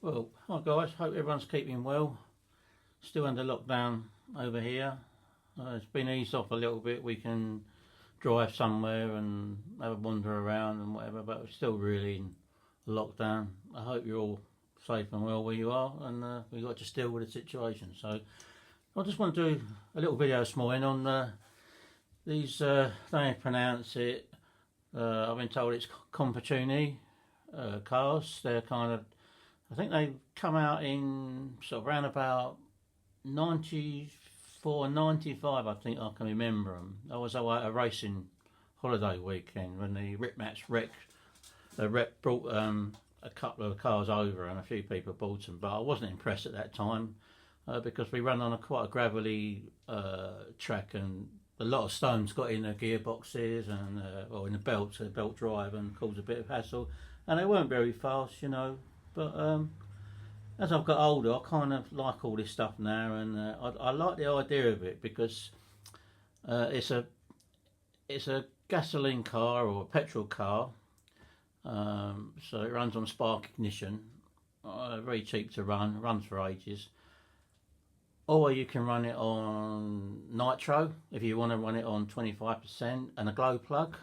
Well, hi guys, hope everyone's keeping well. Still under lockdown over here. It's been eased off a little bit. We can drive somewhere and have a wander around and whatever, but we're still really in lockdown. I hope you're all safe and well where you are, and we've got to deal with the situation. So I just want to do a little video this morning on these, they pronounce it, I've been told it's Compagnucci cars. They're kind of, I think they come out in sort of around about 94, 95, I think I can remember them. I was away at a racing holiday weekend when the the rep brought a couple of cars over and a few people bought them, but I wasn't impressed at that time because we ran on quite a gravelly track, and a lot of stones got in the gearboxes and or in the belt drive, and caused a bit of hassle, and they weren't very fast, you know. But as I've got older, I kind of like all this stuff now, and I like the idea of it because it's a gasoline car or a petrol car, so it runs on spark ignition, very cheap to run, runs for ages. Or you can run it on nitro if you want to run it on 25% and a glow plug,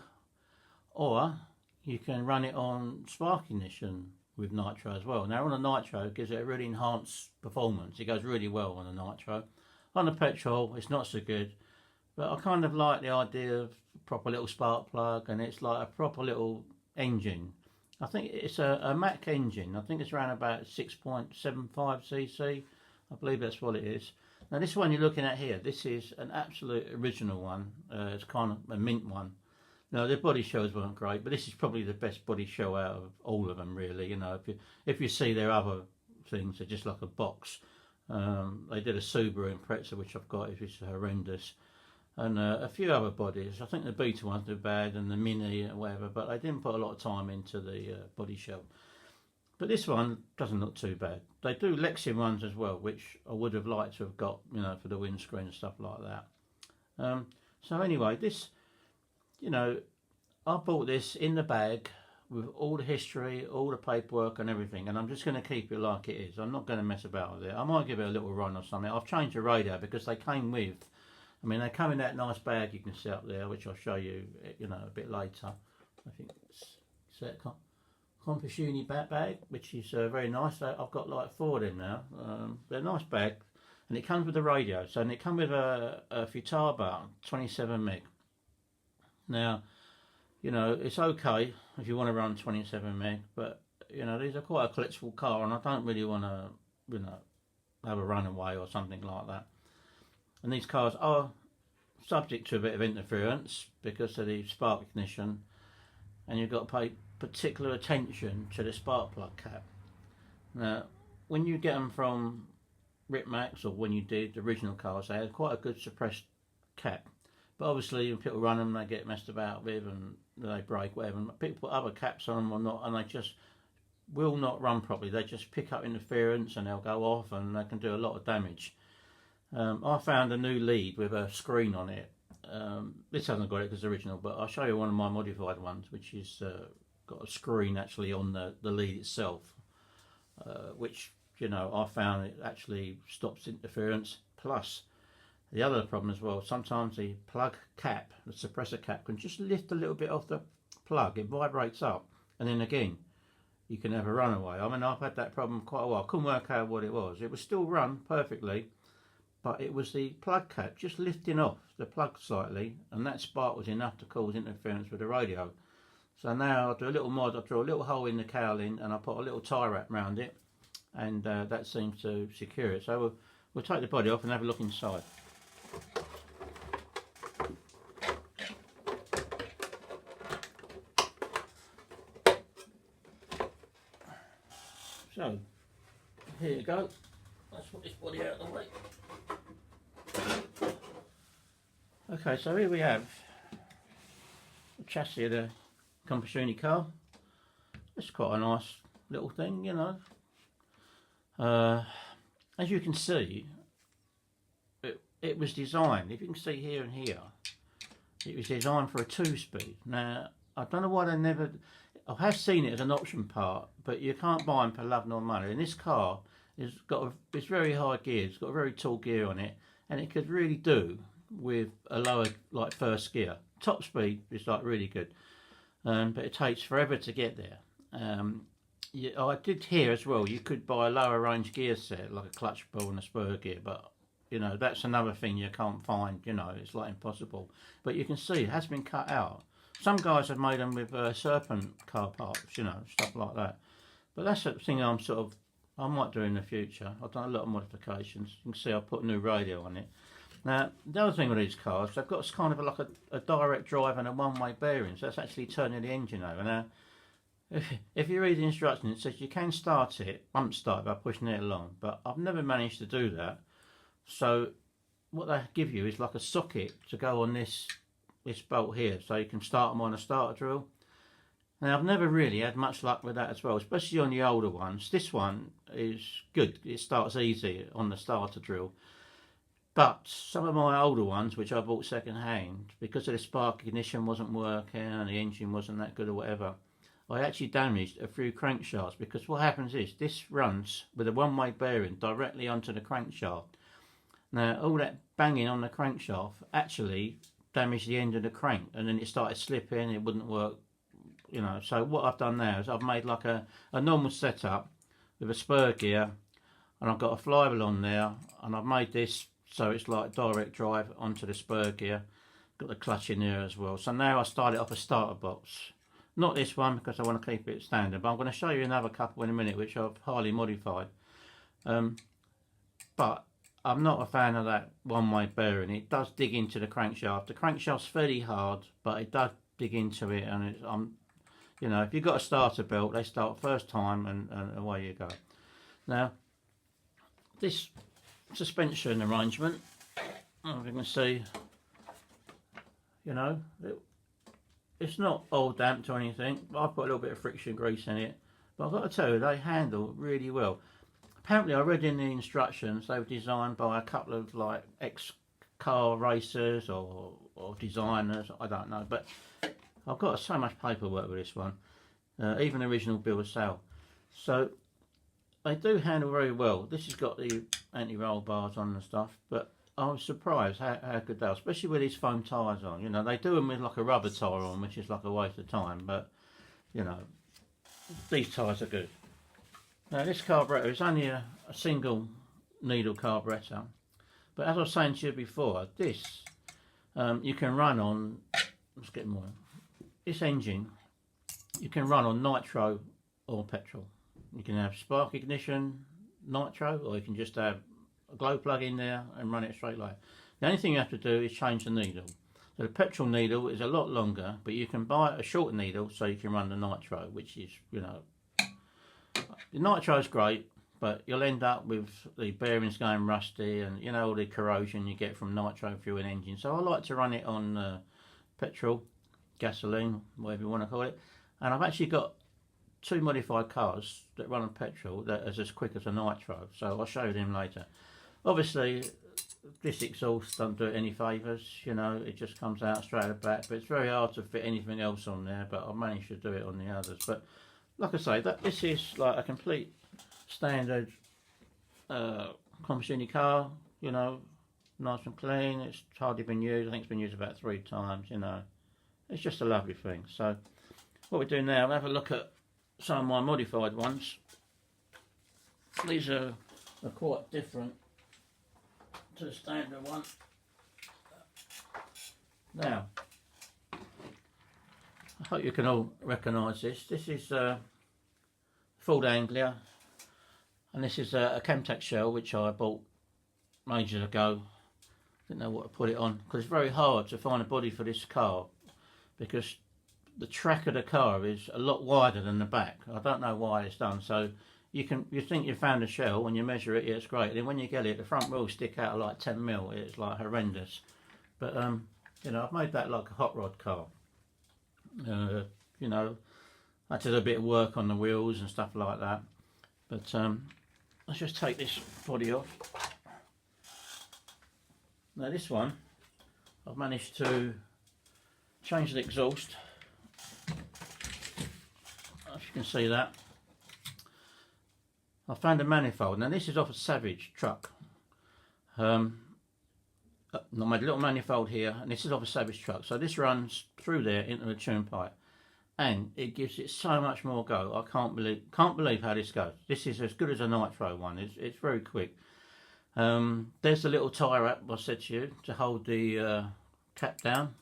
or you can run it on spark ignition with nitro as well. Now on a nitro it gives it a really enhanced performance. It goes really well on a nitro. On the petrol it's not so good, but I kind of like the idea of a proper little spark plug, and it's like a proper little engine. I think it's a Mack engine. I think it's around about 6.75 cc. I believe that's what it is. Now this one you're looking at here, this is an absolute original one. It's kind of a mint one. No, the body shows weren't great, but this is probably the best body show out of all of them, really. You know, if you see their other things, they're just like a box. They did a Subaru Impreza, which I've got, which is horrendous, and a few other bodies. I think the Beta ones are bad, and the Mini and whatever, but they didn't put a lot of time into the body show. But this one doesn't look too bad. They do Lexian ones as well, which I would have liked to have got, you know, for the windscreen and stuff like that. So anyway, this, you know, I bought this in the bag with all the history, all the paperwork and everything, and I'm just going to keep it like it is. I'm not going to mess about with it. I might give it a little run or something. I've changed the radio because they came with, I mean, they come in that nice bag you can see up there, which I'll show you, you know, a bit later. I think it's that Compagnucci bag, which is very nice. I've got like 4 of them now. They're a nice bag, and it comes with a radio. So, and it comes with a Futaba 27 meg. Now, you know, it's okay if you want to run 27 meg, but you know, these are quite a collectible car, and I don't really want to, you know, have a runaway or something like that. And these cars are subject to a bit of interference because of the spark ignition, and you've got to pay particular attention to the spark plug cap. Now, when you get them from Ripmax, or when you did the original cars, they had quite a good suppressed cap. But obviously, when people run them, they get messed about with and they break, whatever. And people put other caps on them or not, and they just will not run properly. They just pick up interference and they'll go off, and they can do a lot of damage. I found a new lead with a screen on it. This hasn't got it because it's original, but I'll show you one of my modified ones, which is got a screen actually on the lead itself, which, you know, I found it actually stops interference. Plus, the other problem as well, sometimes the plug cap, the suppressor cap, can just lift a little bit off the plug. It vibrates up, and then again, you can have a runaway. I mean, I've had that problem quite a while. I couldn't work out what it was. It was still run perfectly, but it was the plug cap just lifting off the plug slightly, and that spark was enough to cause interference with the radio. So now I'll do a little mod. I'll draw a little hole in the cowling, and I'll put a little tie wrap around it, and that seems to secure it. So we'll take the body off and have a look inside. So here you go. Let's put this body out of the way. Okay, so here we have the chassis of the Compagnucci car. It's quite a nice little thing, you know. As you can see, it was designed, if you can see here and here, it was designed for a 2-speed. Now, I don't know why they never, I have seen it as an option part, but you can't buy them for love nor money. And this car it's very high gear. It's got a very tall gear on it, and it could really do with a lower like first gear. Top speed is like really good, but it takes forever to get there. I did hear as well you could buy a lower range gear set like a clutch ball and a spur gear, but you know that's another thing you can't find. You know, it's like impossible. But you can see it has been cut out. Some guys have made them with serpent car parts, you know, stuff like that. But that's the thing I might do in the future. I've done a lot of modifications. You can see I put a new radio on it. Now, the other thing with these cars, they've got kind of like a direct drive and a one-way bearing. So that's actually turning the engine over. Now, if you read the instructions, it says you can start it, start by pushing it along. But I've never managed to do that. So what they give you is like a socket to go on this bolt here, so you can start them on a starter drill. Now I've never really had much luck with that as well, especially on the older ones. This one is good, it starts easy on the starter drill, but some of my older ones which I bought second hand, because of the spark ignition wasn't working and the engine wasn't that good or whatever, I actually damaged a few crankshafts, because what happens is this runs with a one-way bearing directly onto the crankshaft. Now all that banging on the crankshaft actually damaged the end of the crank, and then it started slipping, it wouldn't work, you know. So what I've done now is I've made like a normal setup with a spur gear, and I've got a flywheel on there, and I've made this so it's like direct drive onto the spur gear, got the clutch in there as well. So now I started off a starter box, not this one because I want to keep it standard, but I'm going to show you another couple in a minute which I've highly modified. But I'm not a fan of that one-way bearing. It does dig into the crankshaft. The crankshaft's fairly hard, but it does dig into it, and you know, if you've got a starter belt, they start first time, and away you go. Now, this suspension arrangement, as you can see, you know, it's not all damped or anything. I've put a little bit of friction grease in it, but I've got to tell you, they handle really well. Apparently I read in the instructions they were designed by a couple of like ex-car racers or designers, I don't know, but I've got so much paperwork with this one, even original bill of sale. So they do handle very well. This has got the anti-roll bars on and stuff, but I was surprised how good they are, especially with these foam tyres on. You know, they do them with like a rubber tyre on, which is like a waste of time, but you know, these tyres are good. Now this carburettor is only a single needle carburettor, but as I was saying to you before, this you can run on, let's get more, this engine you can run on nitro or petrol. You can have spark ignition, nitro, or you can just have a glow plug in there and run it straight like. The only thing you have to do is change the needle. So the petrol needle is a lot longer, but you can buy a short needle so you can run the nitro, which is, you know, the nitro is great, but you'll end up with the bearings going rusty and, you know, all the corrosion you get from nitro fuel and engine. So I like to run it on petrol, gasoline, whatever you want to call it. And I've actually got two modified cars that run on petrol that is as quick as a nitro, so I'll show you them later. Obviously this exhaust don't do it any favours, you know, it just comes out straight at the back, but it's very hard to fit anything else on there, but I've managed to do it on the others. But like I say, this is like a complete standard Compagnucci car, you know, nice and clean. It's hardly been used. I think it's been used about 3 times, you know. It's just a lovely thing. So what we do now, we'll have a look at some of my modified ones. These are quite different to the standard one. Now, I hope you can all recognise this. This is Ford Anglia, and this is a Camtac shell which I bought ages ago. Didn't know what to put it on because it's very hard to find a body for this car because the track of the car is a lot wider than the back. I don't know why it's done. So you think you found a shell when you measure it, yeah, it's great. And then when you get it, the front wheels stick out like 10 mil. It's like horrendous. But you know, I've made that like a hot rod car. You know, I did a bit of work on the wheels and stuff like that. But let's just take this body off. Now this one, I've managed to change the exhaust. can see that. I found a manifold. Now this is off a Savage truck. I made a little manifold here, and this is off a Savage truck. So this runs through there into the tune pipe, and it gives it so much more go. I can't believe how this goes. This is as good as a nitro one. It's very quick. There's the little tie wrap I said to you to hold the cap down.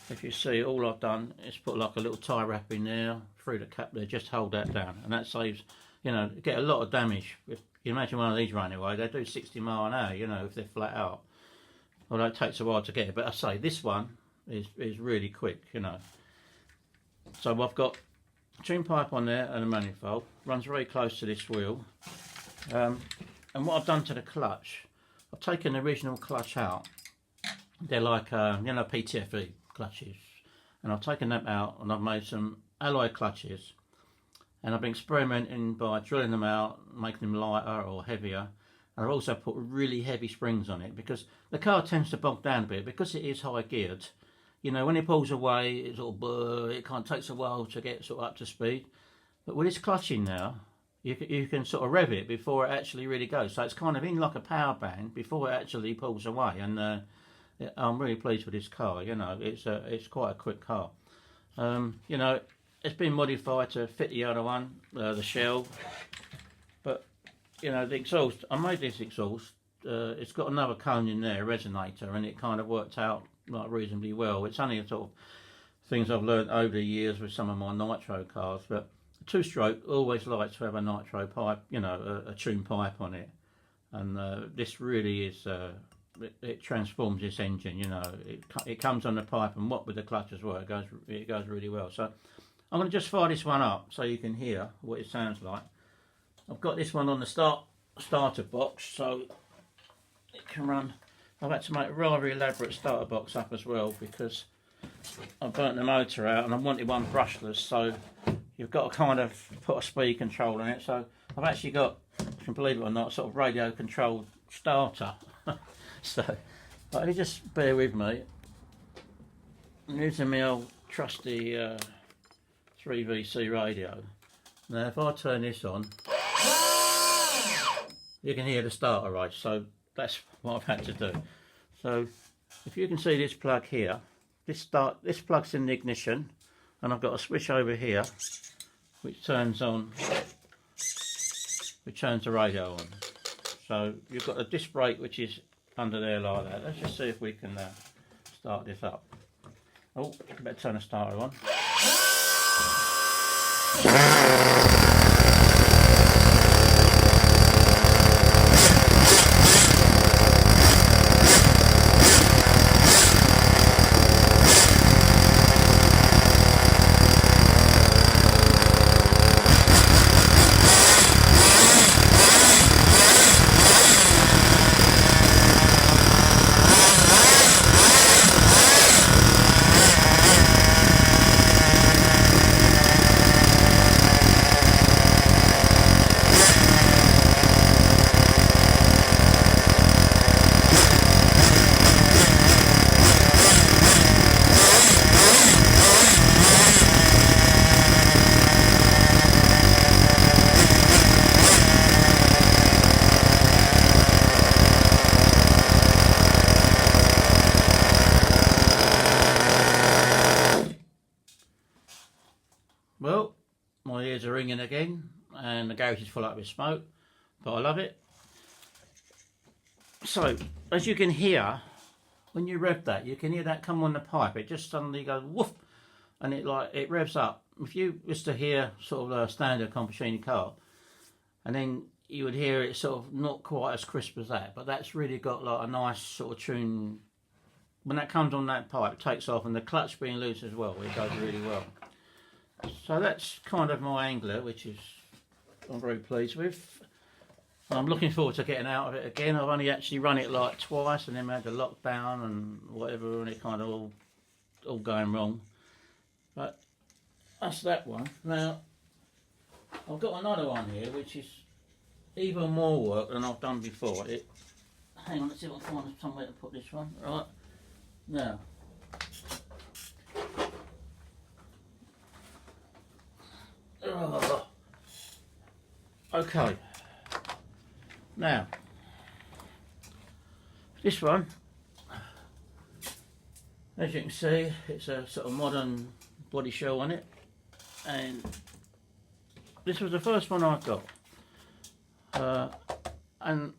If you see, all I've done is put like a little tie wrap in there through the cap there, just hold that down, and that saves, you know, get a lot of damage. If you imagine one of these running away, they do 60 mile an hour, you know, if they're flat out. Although it takes a while to get it, but I say this one is really quick, you know. So I've got a tune pipe on there and a manifold, runs very close to this wheel. And what I've done to the clutch, I've taken the original clutch out. They're like, you know, PTFE clutches. And I've taken them out and I've made some alloy clutches. And I've been experimenting by drilling them out, making them lighter or heavier. And I've also put really heavy springs on it because the car tends to bog down a bit because it is high geared. You know, when it pulls away, it's all it kind of takes a while to get sort of up to speed. But with this clutching now, you can sort of rev it before it actually really goes. So it's kind of in like a power band before it actually pulls away. And I'm really pleased with this car. You know, it's quite a quick car. You know, it's been modified to fit the other one, the shell. But you know, the exhaust, I made this exhaust, it's got another cone in there, a resonator, and it kind of worked out like reasonably well. It's only sort of things I've learned over the years with some of my nitro cars, but a two-stroke always likes to have a nitro pipe, you know, a tune pipe on it. And this really is, it transforms this engine, you know. It comes on the pipe, and what with the clutch as well, it goes really well. So I'm going to just fire this one up so you can hear what it sounds like. I've got this one on the starter box, so it can run. I've had to make a rather elaborate starter box up as well because I burnt the motor out and I wanted one brushless, so you've got to kind of put a speed control on it. So I've actually got, you can believe it or not, sort of radio controlled starter. So if you just bear with me, I'm using my old trusty 3VC radio. Now if I turn this on, you can hear the starter race, so that's what I've had to do. So if you can see this plug here, this plugs in the ignition, and I've got a switch over here which turns the radio on. So you've got a disc brake which is under there like that. Let's just see if we can start this up. Oh, better turn the starter on. Well, my ears are ringing again and the garage is full up with smoke, but I love it. So, as you can hear, when you rev that, you can hear that come on the pipe. It just suddenly goes woof, and it revs up. If you was to hear sort of a standard Compagnucci car, and then you would hear it sort of not quite as crisp as that, but that's really got like a nice sort of tune. When that comes on that pipe, it takes off, and the clutch being loose as well, it goes really well. So that's kind of my Angler, which I'm very pleased with. I'm looking forward to getting out of it again. I've only actually run it like twice and then had the lockdown and whatever, and it kind of all going wrong. But that's that one. Now I've got another one here which is even more work than I've done before. Hang on, let's see if I can find somewhere to put this one. Right now. Oh. Okay, now this one, as you can see, it's a sort of modern body shell on it, and this was the first one I got, and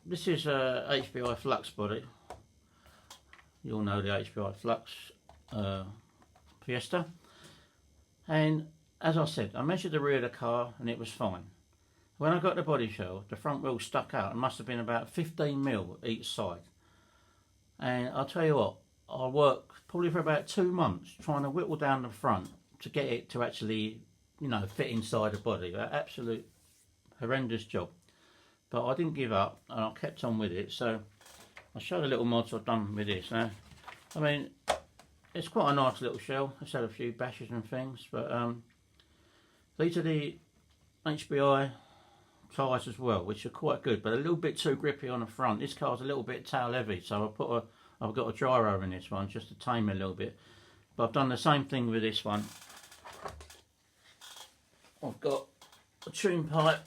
this is a HBI flux body. You all know the HBI flux Fiesta, and as I said, I measured the rear of the car and it was fine. When I got the body shell, the front wheel stuck out. It must have been about 15mm each side. And I'll tell you what, I worked probably for about 2 months trying to whittle down the front to get it to actually, you know, fit inside the body. An absolute horrendous job. But I didn't give up and I kept on with it. So I'll show the little mods I've done with this now. I mean, it's quite a nice little shell. It's had a few bashes and things, but these are the HBI tyres as well, which are quite good, but a little bit too grippy on the front. This car's a little bit tail heavy, so I've got a gyro in this one just to tame it a little bit. But I've done the same thing with this one. I've got a tune pipe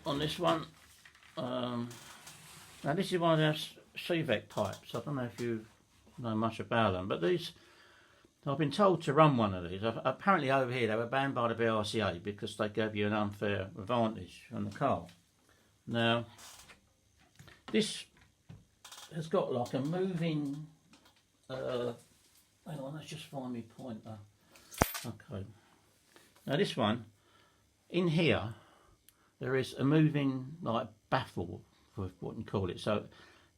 on this one. Now this is one of those CVEC pipes. I don't know if you know much about them, but these, I've been told to run one of these. Apparently over here they were banned by the BRCA because they gave you an unfair advantage on the car. Now this has got like a moving, hang on, let's just find my pointer. Okay, now this one, in here there is a moving like baffle, for what you call it. So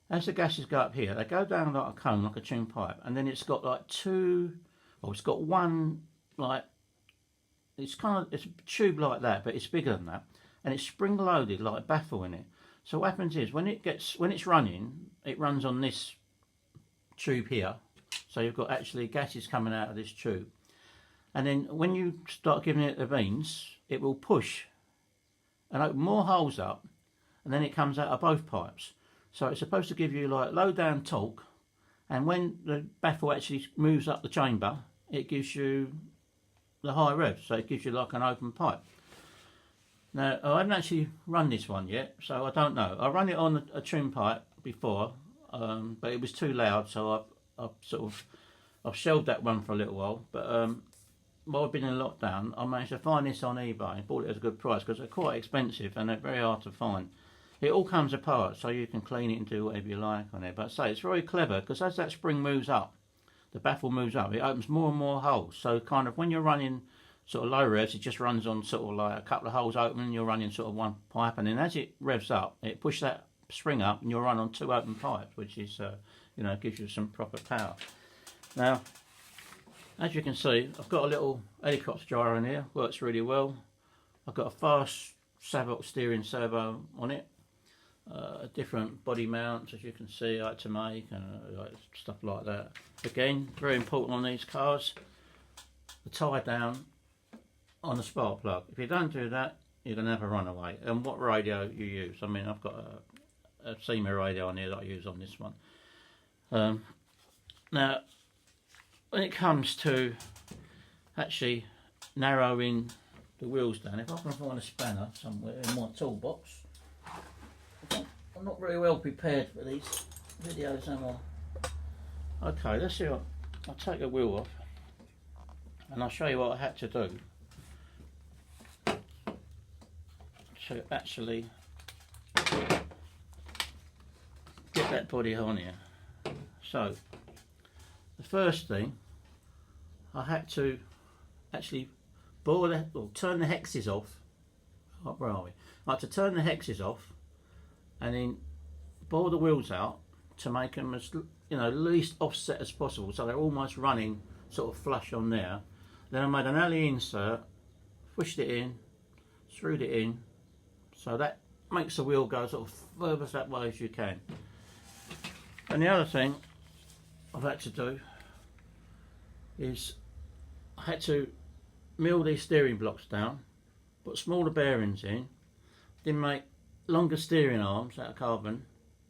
as the gases go up here, they go down like a cone, like a tune pipe, and then it's got like two, or it's got one, like, it's a tube like that, but it's bigger than that, and it's spring loaded like a baffle in it. So what happens is when it's running, it runs on this tube here. So you've got actually gases coming out of this tube, and then when you start giving it the beans, it will push and open more holes up, and then it comes out of both pipes. So it's supposed to give you like low down torque, and when the baffle actually moves up the chamber, it gives you the high rev, so it gives you like an open pipe. Now I haven't actually run this one yet, so I don't know. I ran it on a tune pipe before, but it was too loud, so I've shelved that one for a little while. But while I've been in lockdown, I managed to find this on eBay and bought it at a good price because they're quite expensive and they're very hard to find. It all comes apart, so you can clean it and do whatever you like on it. But say it's very clever because as that spring moves up, the baffle moves up, it opens more and more holes. So kind of when you're running sort of low revs, it just runs on sort of like a couple of holes open and you're running sort of one pipe, and then as it revs up, it pushes that spring up and you'll run on two open pipes, which is, you know, gives you some proper power. Now, as you can see, I've got a little helicopter gyro in here, works really well. I've got a fast Savox steering servo on it. Different body mounts, as you can see, I had to make, and like stuff like that. Again, very important on these cars, the tie down on the spark plug. If you don't do that, you're going to have a runaway. And what radio you use. I mean, I've got a SEMA radio on here that I use on this one. Now, when it comes to actually narrowing the wheels down, if I can find a spanner somewhere in my toolbox. I'm not very well prepared for these videos, am I? Okay, let's see. I'll take the wheel off and I'll show you what I had to do to actually get that body on here. So, the first thing, I had to actually turn the hexes off. Oh, where are we? I had to turn the hexes off and then bore the wheels out to make them as, you know, least offset as possible, so they're almost running sort of flush on there. Then I made an alley insert, pushed it in, screwed it in, so that makes the wheel go sort of furthest that way as you can. And the other thing I've had to do is I had to mill these steering blocks down, put smaller bearings in, then make longer steering arms out of carbon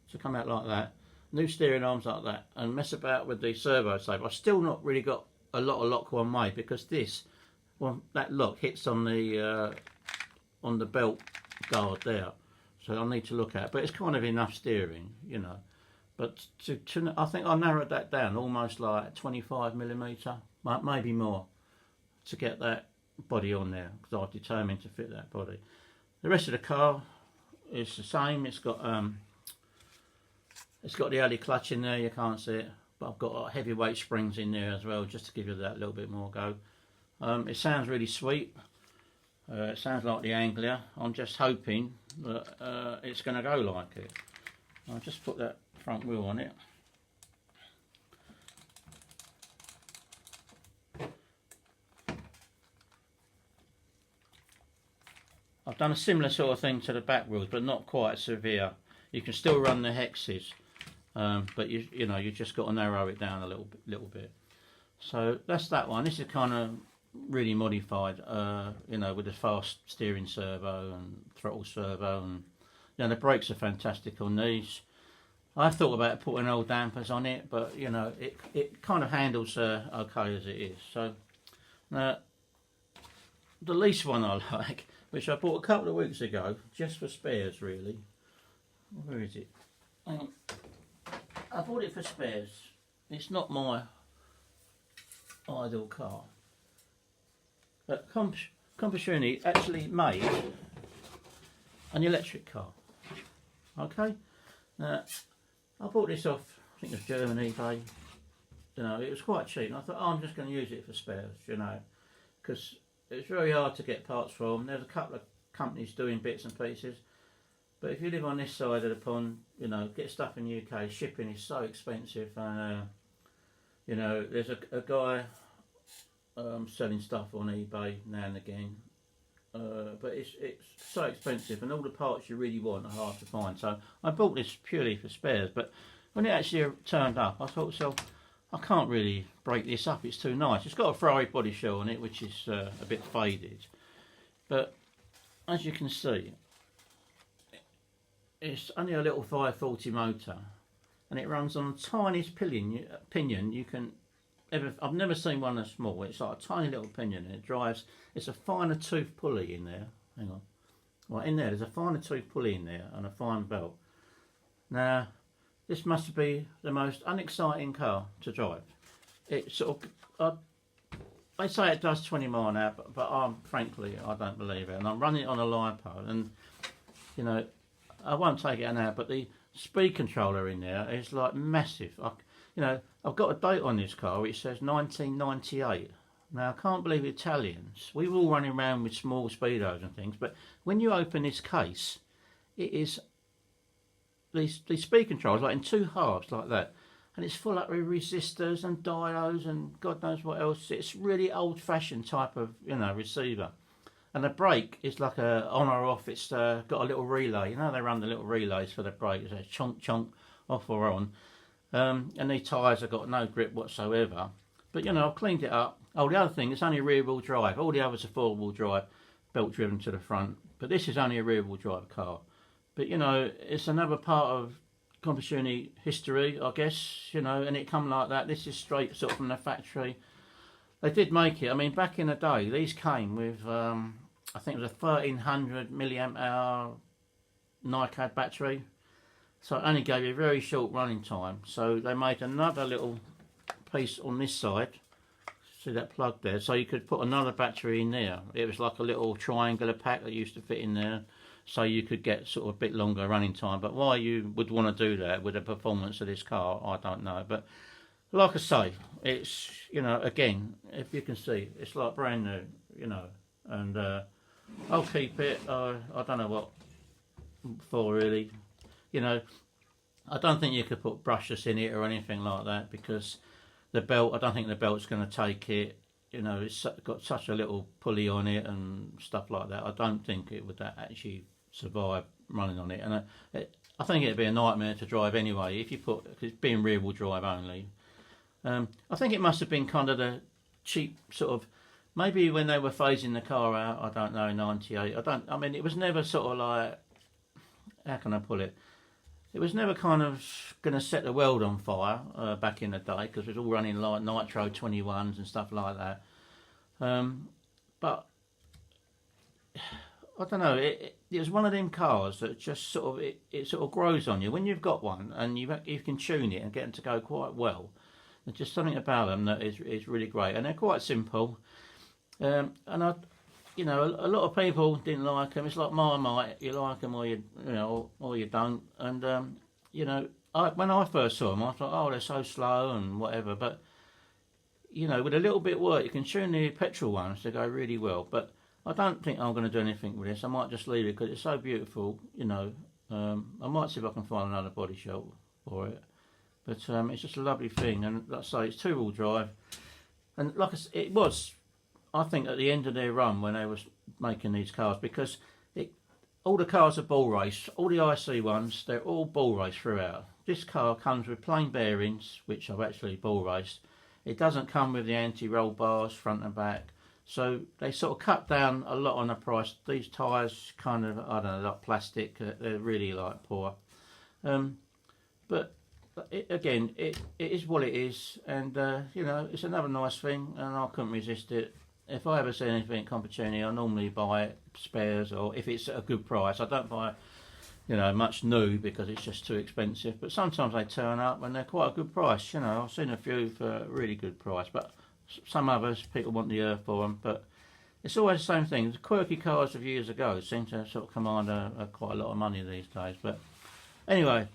to come out like that, new steering arms like that, and mess about with the servo saver. I've still not really got a lot of lock one way because this, well, that lock hits on the belt guard there. So I need to look at it. But it's kind of enough steering, you know. But I think I narrowed that down almost like 25mm, maybe more, to get that body on there, because I'm determined to fit that body. The rest of the car is the same. It's got the alley clutch in there, you can't see it, but I've got heavyweight springs in there as well, just to give you that little bit more go. It sounds really sweet. It sounds like the Anglia. I'm just hoping that it's going to go like it. I'll just put that front wheel on it. I've done a similar sort of thing to the back wheels, but not quite severe. You can still run the hexes, but you know, you just got to narrow it down a little bit. So that's that one. This is kind of really modified, you know, with the fast steering servo and throttle servo, and you know, the brakes are fantastic on these. I thought about putting old dampers on it, but you know, it kind of handles okay as it is. So the least one I like, which I bought a couple of weeks ago, just for spares really. Where is it? Hang on. I bought it for spares. It's not my ideal car. But Compagnucci actually made an electric car. Okay? Now, I bought this off, I think it was German eBay. You know, it was quite cheap. And I thought, oh, I'm just going to use it for spares, you know, because it's very hard to get parts from. There's a couple of companies doing bits and pieces. But if you live on this side of the pond, you know, get stuff in the UK, shipping is so expensive. And, you know, there's a guy selling stuff on eBay now and again. But it's so expensive, and all the parts you really want are hard to find. So I bought this purely for spares, but when it actually turned up, I thought, so I can't really break this up, it's too nice. It's got a Ferrari body shell on it, which is a bit faded, but as you can see, it's only a little 540 motor, and it runs on the tiniest pinion you can ever. I've never seen one as small. It's like a tiny little pinion, and it drives. It's a finer tooth pulley in there. Hang on, right in there's a finer tooth pulley in there and a fine belt. Now, this must be the most unexciting car to drive. It sort of, they say it does 20 miles an hour, but frankly, I don't believe it. And I'm running it on a LiPo, and you know, I won't take it an hour, but the speed controller in there is like massive. You know, I've got a date on this car which says 1998. Now, I can't believe Italians, we were all running around with small speedos and things, but when you open this case, it is these speed controls like in two halves like that, and it's full up with resistors and diodes and God knows what else. It's really old-fashioned type of, you know, receiver. And the brake is like a on or off. It's got a little relay. You know, they run the little relays for the brake. It's a chonk chonk, off or on. And these tyres have got no grip whatsoever. But you know, I've cleaned it up. Oh, the other thing, it's only rear-wheel drive. All the others are four-wheel drive, belt-driven to the front. But this is only a rear-wheel drive car. But you know, it's another part of Compagnucci history, I guess. You know, and it come like that. This is straight sort of from the factory. They did make it. I mean, back in the day, these came with, I think it was a 1300 milliamp hour NiCad battery. So it only gave you a very short running time. So they made another little piece on this side. See that plug there? So you could put another battery in there. It was like a little triangular pack that used to fit in there. So you could get sort of a bit longer running time. But why you would want to do that with the performance of this car, I don't know. But like I say, it's, you know, again, if you can see, it's like brand new, you know. And I'll keep it. I don't know what for really. You know, I don't think you could put brushless in it or anything like that, because the belt, I don't think the belt's going to take it. You know, it's got such a little pulley on it and stuff like that. I don't think it would actually survive running on it. And I think it'd be a nightmare to drive anyway, if you put, because it's being rear-wheel drive only. I think it must have been kind of the cheap sort of, maybe when they were phasing the car out, I don't know, 98. I mean, it was never sort of like, how can I put it? It was never kind of going to set the world on fire back in the day, because it was all running like Nitro 21s and stuff like that. But I don't know. It was one of them cars that just sort of it sort of grows on you when you've got one, and you can tune it and get them to go quite well. There's just something about them that is really great, and they're quite simple. And a lot of people didn't like them. It's like Marmite. You like them or you don't. And when I first saw them, I thought, oh, they're so slow and whatever. But with a little bit of work, you can tune the petrol ones to go really well. But I don't think I'm going to do anything with this. I might just leave it because it's so beautiful. I might see if I can find another body shop for it. But it's just a lovely thing, and like I say, it's two-wheel drive. And like it was, I think, at the end of their run when they was making these cars, because all the cars are ball race. All the IC ones, they're all ball race throughout. This car comes with plain bearings, which I've actually ball raced. It doesn't come with the anti-roll bars front and back. So they sort of cut down a lot on the price. These tyres kind of, I don't know, like plastic. They're really like poor. But it is what it is, and it's another nice thing, and I couldn't resist it. If I ever see anything Compagnucci, I normally buy it spares, or if it's at a good price. I don't buy much new because it's just too expensive, but sometimes they turn up and they're quite a good price. I've seen a few for a really good price, but some others people want the earth for them. But it's always the same thing. The quirky cars of years ago seem to sort of command quite a lot of money these days. But anyway,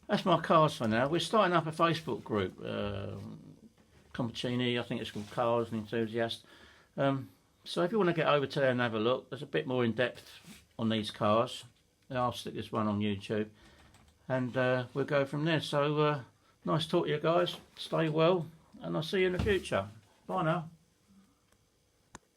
that's my cars for now. We're starting up a Facebook group, Compagnucci, I think it's called Cars and Enthusiasts. So if you want to get over to there and have a look, there's a bit more in depth on these cars. I'll stick this one on YouTube, and we'll go from there. So nice talk to you guys. Stay well, and I'll see you in the future. Bye now.